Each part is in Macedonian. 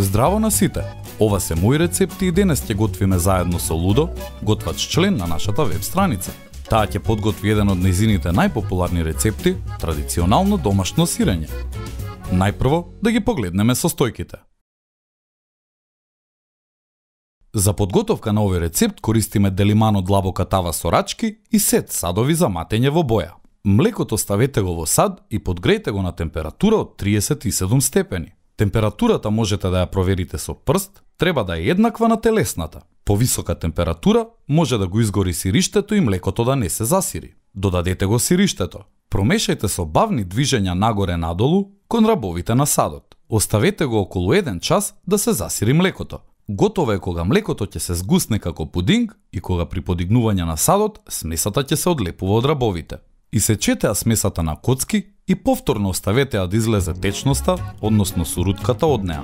Здраво на сите! Ова се мои рецепти и денес ќе готвиме заедно со Лудо, готвач член на нашата веб страница. Таа ќе подготви еден од нејзините најпопуларни рецепти, традиционално домашно сирење. Најпрво да ги погледнеме состојките. За подготовка на овој рецепт користиме делимано длабока тава со рачки и сет садови за матење во боја. Млекото ставете го во сад и подгрејте го на температура од 37 степени. Температурата можете да ја проверите со прст, треба да е еднаква на телесната. По висока температура може да го изгори сириштето и млекото да не се засири. Додадете го сириштето. Промешајте со бавни движења нагоре-надолу кон рабовите на садот. Оставете го околу 1 час да се засири млекото. Готово е кога млекото ќе се згусне како пудинг и кога при подигнување на садот смесата ќе се одлепува од рабовите. Исечете ја смесата на коцки и повторно оставете ја да излезе течноста, односно сурутката од неа.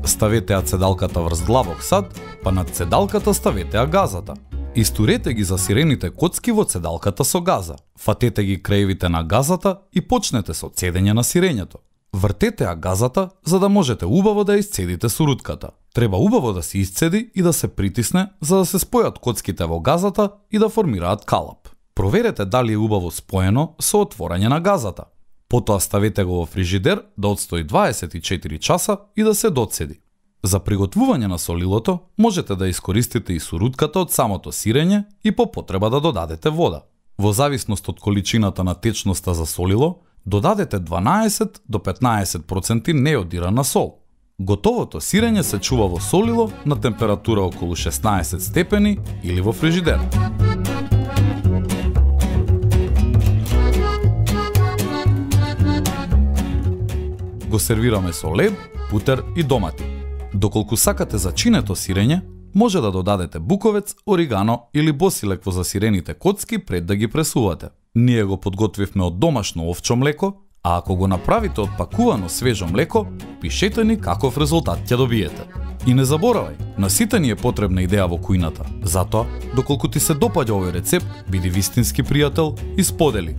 Ставете ја цедалката врз длабок сад, па над цедалката ставете ја газата. Истурете ги засирените коцки во цедалката со газа. Фатете ги краевите на газата и почнете со цедење на сирењето. Вртете ја газата за да можете убаво да исцедите сурутката. Треба убаво да се исцеди и да се притисне за да се спојат коцките во газата и да формираат калап. Проверете дали е убаво споено со отворање на газата. Потоа ставете го во фрижидер да отстои 24 часа и да се доцеди. За приготвување на солилото можете да искористите и сурутката од самото сирење и по потреба да додадете вода. Во зависност од количината на течноста за солило, додадете 12 до 15% неодирана сол. Готовото сирење се чува во солило на температура околу 16 степени или во фрижидер. Го сервираме со леб, путер и домати. Доколку сакате зачинето сирење, може да додадете буковец, оригано или босилек во засирените коцки пред да ги пресувате. Ние го подготвивме од домашно овчо млеко, а ако го направите од пакувано свежо млеко, пишете ни каков резултат ќе добиете. И не заборавај, на сите ни е потребна идеја во кујната. Затоа, доколку ти се допаѓа овој рецепт, биди вистински пријател и сподели.